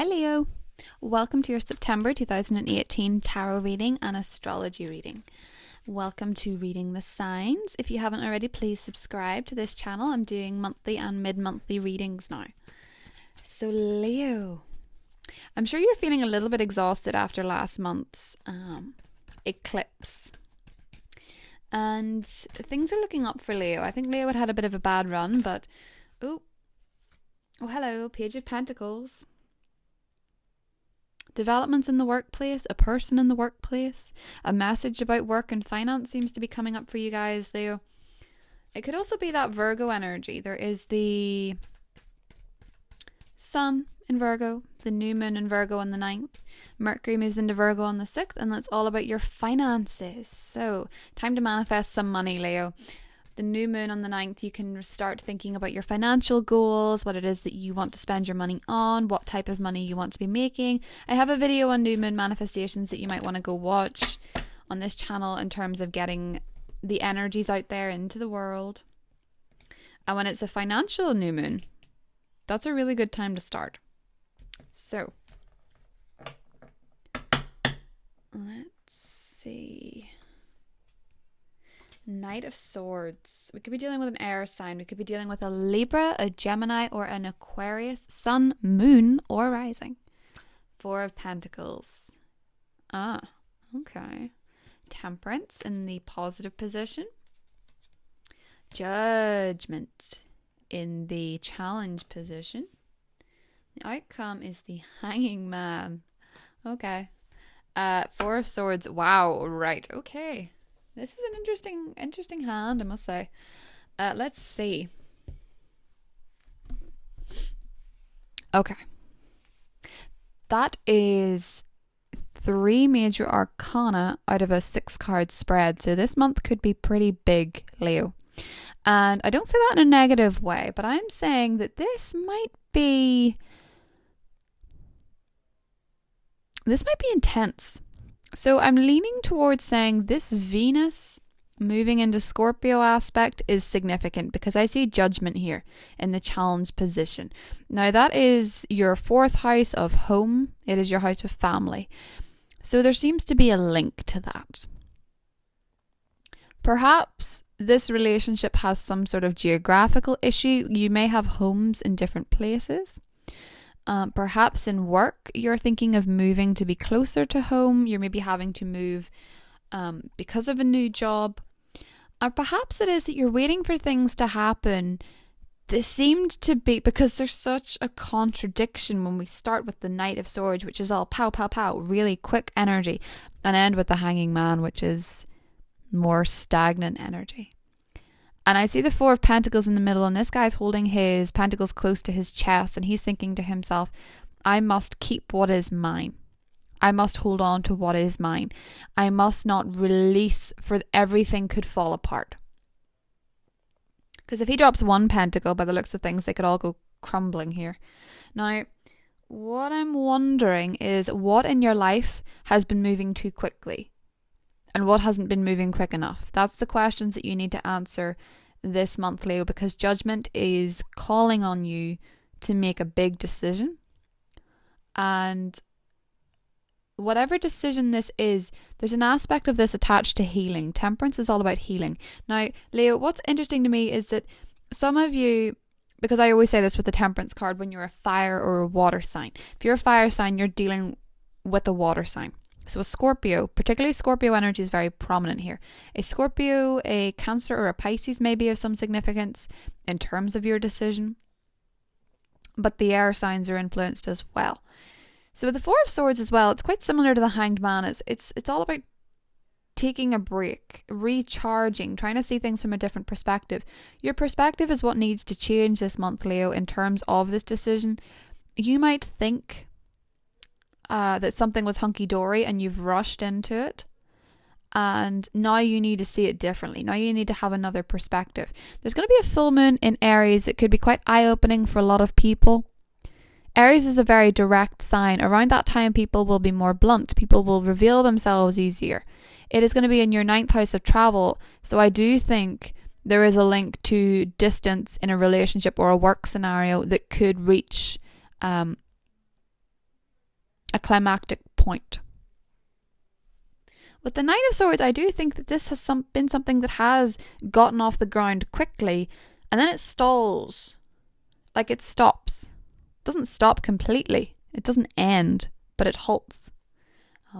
Hi Leo, welcome to your September 2018 tarot reading and astrology reading. Welcome to Reading the Signs. If you haven't already, please subscribe to this channel. I'm doing monthly and mid-monthly readings now. So Leo, I'm sure you're feeling a little bit exhausted after last month's eclipse. And things are looking up for Leo. I think Leo had a bit of a bad run, but oh hello, Page of Pentacles. Developments in the workplace, a person in the workplace, a message about work and finance seems to be coming up for you guys, Leo. It could also be that Virgo energy. There is the Sun in Virgo, the new moon in Virgo on the 9th. Mercury moves into Virgo on the 6th, and that's all about your finances. So, time to manifest some money, Leo. The new moon on the 9th, you can start thinking about your financial goals, what it is that you want to spend your money on, what type of money you want to be making. I have a video on new moon manifestations that you might want to go watch on this channel in terms of getting the energies out there into the world. And when it's a financial new moon, that's a really good time to start. So, let's see. Knight of Swords. We could be dealing with an air sign. We could be dealing with a Libra, a Gemini, or an Aquarius, Sun, Moon, or Rising. Four of Pentacles. Okay. Temperance in the positive position. Judgment in the challenge position. The outcome is the Hanging Man. Okay. Four of Swords. Wow. Right. Okay. This is an interesting hand, I must say. Let's see. Okay. That is 3 major arcana out of a 6-card spread. So this month could be pretty big, Leo. And I don't say that in a negative way, but I'm saying that this might be intense. So I'm leaning towards saying this Venus moving into Scorpio aspect is significant because I see judgment here in the challenge position. Now that is your 4th house of home. It is your house of family. So there seems to be a link to that. Perhaps this relationship has some sort of geographical issue. You may have homes in different places. Perhaps in work, you're thinking of moving to be closer to home. You're maybe having to move because of a new job. Or perhaps it is that you're waiting for things to happen. This seemed to be, because there's such a contradiction when we start with the Knight of Swords, which is all pow, pow, pow, really quick energy, and end with the Hanging Man, which is more stagnant energy. And I see the 4 of Pentacles in the middle, and this guy's holding his pentacles close to his chest, and he's thinking to himself, I must keep what is mine. I must hold on to what is mine. I must not release, for everything could fall apart. Because if he drops 1 pentacle, by the looks of things, they could all go crumbling here. Now, what I'm wondering is what in your life has been moving too quickly? And what hasn't been moving quick enough? That's the questions that you need to answer this month, Leo, because judgment is calling on you to make a big decision. And whatever decision this is, there's an aspect of this attached to healing. Temperance is all about healing. Now, Leo, what's interesting to me is that some of you, because I always say this with the Temperance card, when you're a fire or a water sign. If you're a fire sign, you're dealing with a water sign. So a Scorpio, particularly Scorpio energy, is very prominent here. A Scorpio, a Cancer, or a Pisces may be of some significance in terms of your decision. But the air signs are influenced as well. So with the 4 of Swords as well, it's quite similar to the Hanged Man. It's all about taking a break, recharging, trying to see things from a different perspective. Your perspective is what needs to change this month, Leo, in terms of this decision. You might think that something was hunky-dory and you've rushed into it, and now you need to see it differently. Now you need to have another perspective. There's going to be a full moon in Aries. It could be quite eye-opening for a lot of people. Aries is a very direct sign. Around that time, people will be more blunt. People will reveal themselves easier. It is going to be in your 9th house of travel, so I do think there is a link to distance in a relationship or a work scenario that could reach a climactic point. With the Knight of Swords, I do think that this has been something that has gotten off the ground quickly, and then it stalls. Like, it stops. It doesn't stop completely. It doesn't end, but it halts.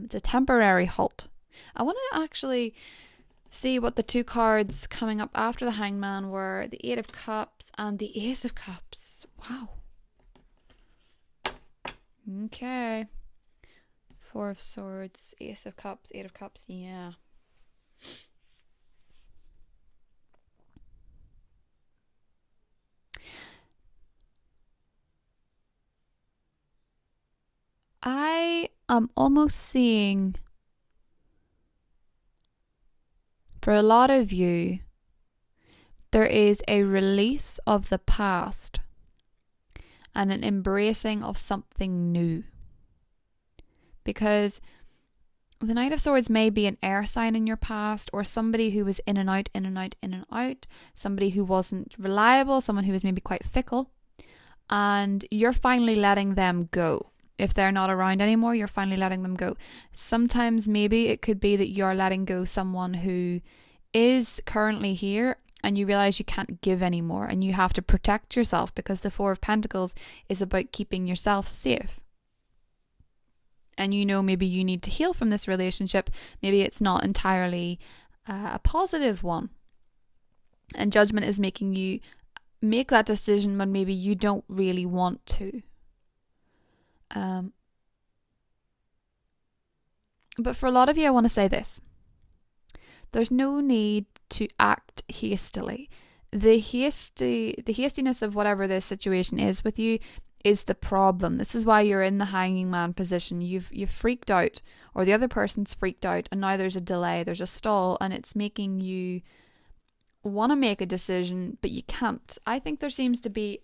It's a temporary halt. I want to actually see what the two cards coming up after the Hangman were. The Eight of Cups and the Ace of Cups. Wow. Okay. Four of Swords, Ace of Cups, Eight of Cups. Yeah. I am almost seeing, for a lot of you, there is a release of the past and an embracing of something new. Because the Knight of Swords may be an air sign in your past, or somebody who was in and out, in and out, in and out, somebody who wasn't reliable, someone who was maybe quite fickle, and you're finally letting them go. If they're not around anymore, you're finally letting them go. Sometimes maybe it could be that you're letting go someone who is currently here and you realize you can't give anymore and you have to protect yourself, because the Four of Pentacles is about keeping yourself safe. And you know, maybe you need to heal from this relationship. Maybe it's not entirely a positive one. And Judgment is making you make that decision when maybe you don't really want to. But for a lot of you, I want to say this. There's no need to act hastily. The hastiness of whatever the situation is with you is the problem. This is why you're in the hanging man position. You've freaked out, or the other person's freaked out, and now there's a delay, there's a stall, and it's making you want to make a decision, but you can't. I think there seems to be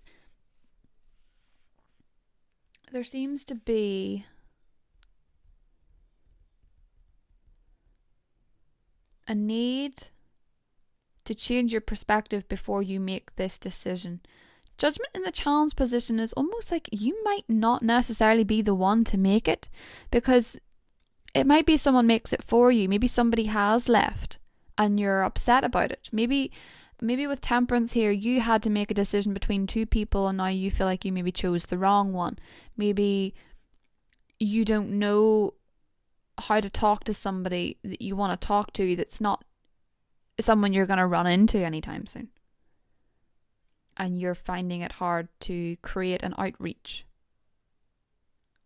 a need to change your perspective before you make this decision. Judgment in the challenge position is almost like you might not necessarily be the one to make it, because it might be someone makes it for you. Maybe somebody has left and you're upset about it. Maybe with Temperance here, you had to make a decision between two people and now you feel like you maybe chose the wrong one. Maybe you don't know how to talk to somebody that you want to talk to that's not someone you're going to run into anytime soon. And you're finding it hard to create an outreach.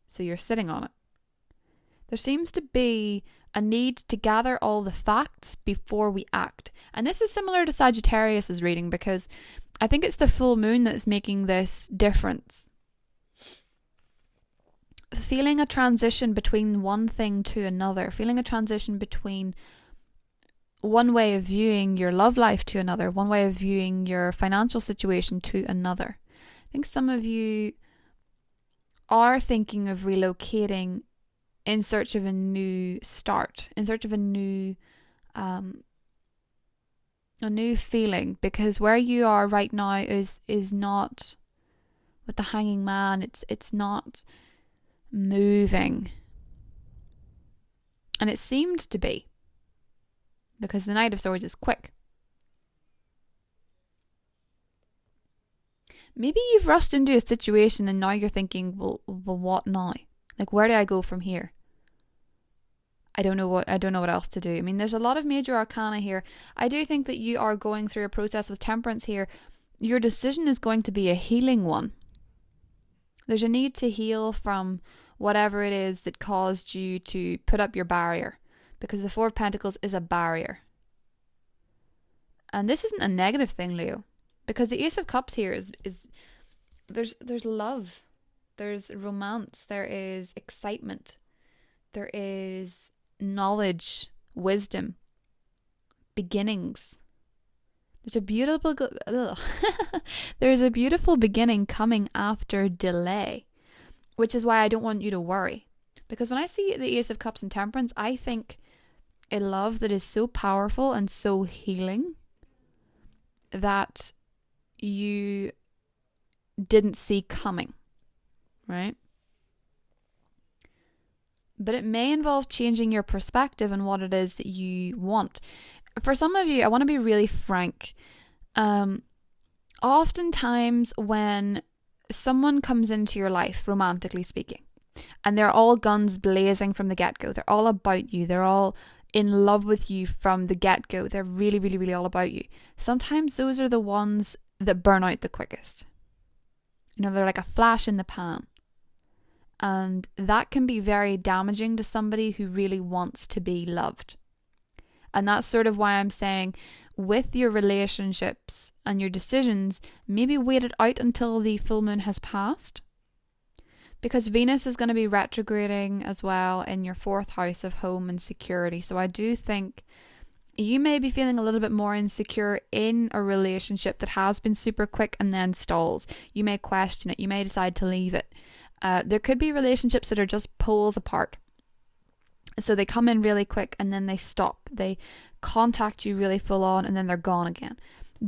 So you're sitting on it. There seems to be a need to gather all the facts before we act. And this is similar to Sagittarius's reading, because I think it's the full moon that's making this difference. Feeling a transition between one thing to another. Feeling a transition between one way of viewing your love life to another, one way of viewing your financial situation to another. I think some of you are thinking of relocating in search of a new start, in search of a new feeling, because where you are right now is not, with the hanging man, it's not moving. And it seemed to be, because the Knight of Swords is quick. Maybe you've rushed into a situation and now you're thinking, well, what now? Like, where do I go from here? I don't know what else to do. I mean, there's a lot of major arcana here. I do think that you are going through a process with Temperance here. Your decision is going to be a healing one. There's a need to heal from whatever it is that caused you to put up your barrier, because the Four of Pentacles is a barrier. And this isn't a negative thing, Leo, because the Ace of Cups here is there's love, there's romance, there is excitement, there is knowledge, wisdom, beginnings. There's a beautiful there's a beautiful beginning coming after delay, which is why I don't want you to worry. Because when I see the Ace of Cups and Temperance, I think a love that is so powerful and so healing that you didn't see coming, right? but it may involve changing your perspective on what it is that you want. For some of you, I want to be really frank. Oftentimes when someone comes into your life, romantically speaking, and they're all guns blazing from the get-go, they're all about you, they're all in love with you from the get-go, they're really, really, really all about you. Sometimes those are the ones that burn out the quickest. You know, they're like a flash in the pan. And that can be very damaging to somebody who really wants to be loved. And that's sort of why I'm saying, with your relationships and your decisions, maybe wait it out until the full moon has passed. Because Venus is going to be retrograding as well in your 4th house of home and security. So I do think you may be feeling a little bit more insecure in a relationship that has been super quick and then stalls. You may question it. You may decide to leave it. There could be relationships that are just poles apart. So they come in really quick and then they stop. They contact you really full on and then they're gone again.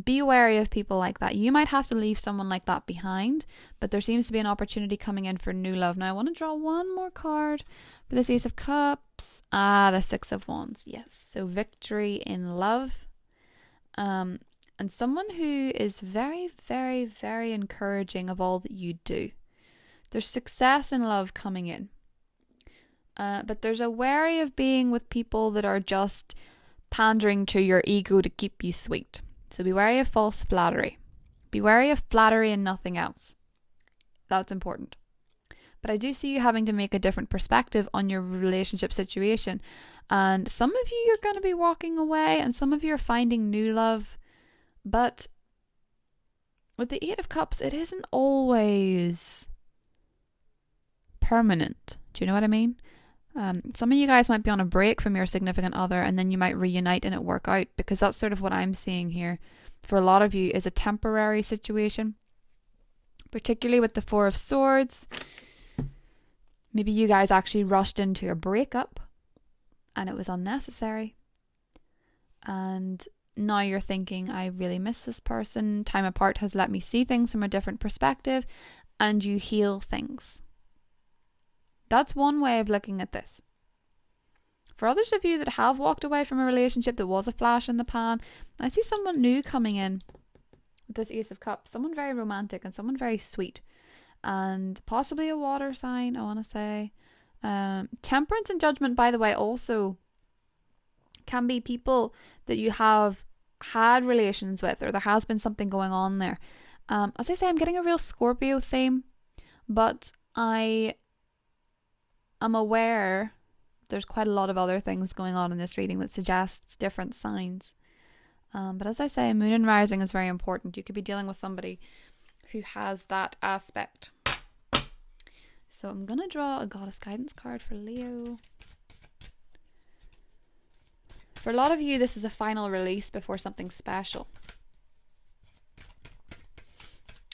Be wary of people like that. You might have to leave someone like that behind, but there seems to be an opportunity coming in for new love. Now I want to draw one more card for this Ace of Cups. The 6 of Wands. Yes. So victory in love. And someone who is very, very, very encouraging of all that you do. There's success in love coming in. But there's a worry of being with people that are just pandering to your ego to keep you sweet. So be wary of false flattery. Be wary of flattery and nothing else. That's important. But I do see you having to make a different perspective on your relationship situation. And some of you are going to be walking away and some of you are finding new love. But with the 8 of Cups, it isn't always permanent. Do you know what I mean? Some of you guys might be on a break from your significant other and then you might reunite and it work out, because that's sort of what I'm seeing here. For a lot of you is a temporary situation, particularly with the 4 of Swords. Maybe you guys actually rushed into a breakup and it was unnecessary. And now you're thinking, I really miss this person. Time apart has let me see things from a different perspective, and you heal things. That's one way of looking at this. For others of you that have walked away from a relationship that was a flash in the pan, I see someone new coming in with this Ace of Cups. Someone very romantic and someone very sweet. And possibly a water sign, I want to say. Temperance and Judgment, by the way, also can be people that you have had relations with, or there has been something going on there. As I say, I'm getting a real Scorpio theme, but I'm aware there's quite a lot of other things going on in this reading that suggests different signs. But as I say, moon and rising is very important. You could be dealing with somebody who has that aspect. So I'm going to draw a Goddess Guidance card for Leo. For a lot of you, this is a final release before something special.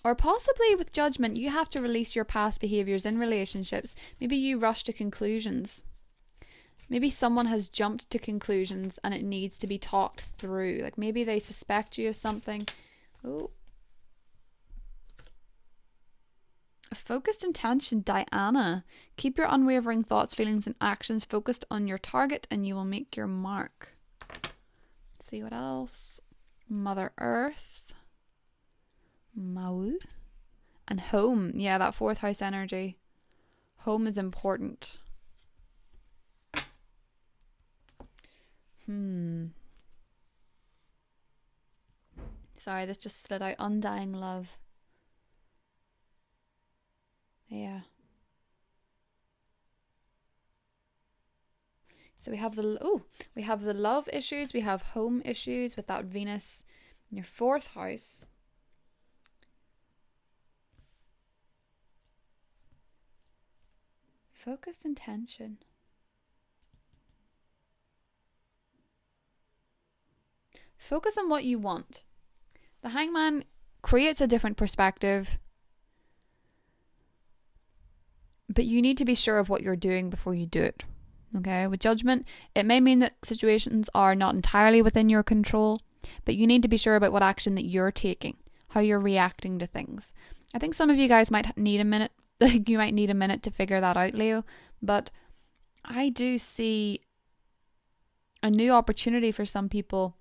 Or possibly with Judgment, you have to release your past behaviours in relationships. Maybe you rush to conclusions. Maybe someone has jumped to conclusions and it needs to be talked through. Like maybe they suspect you of something. Oh. A focused intention, Diana. Keep your unwavering thoughts, feelings and actions focused on your target and you will make your mark. Let's see what else. Mother Earth. Mau. And home. Yeah, that 4th house energy. Home is important. Sorry, this just slid out. Undying love. Yeah. So we have the love issues, we have home issues with that Venus in your 4th house. Focus intention. Focus on what you want. The Hangman creates a different perspective, but you need to be sure of what you're doing before you do it. Okay, with Judgment, it may mean that situations are not entirely within your control, but you need to be sure about what action that you're taking, how you're reacting to things. I think some of you guys might need a minute. You might need a minute to figure that out, Leo. But I do see a new opportunity for some people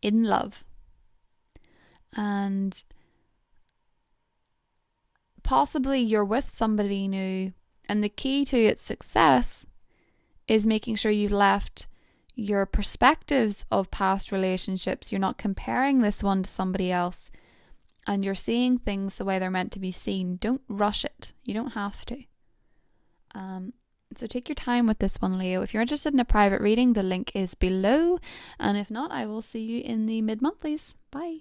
in love. And possibly you're with somebody new, and the key to its success is making sure you've left your perspectives of past relationships. You're not comparing this one to somebody else, and you're seeing things the way they're meant to be seen. Don't rush it. You don't have to. So take your time with this one, Leo. If you're interested in a private reading, the link is below. And if not, I will see you in the mid-monthlies. Bye.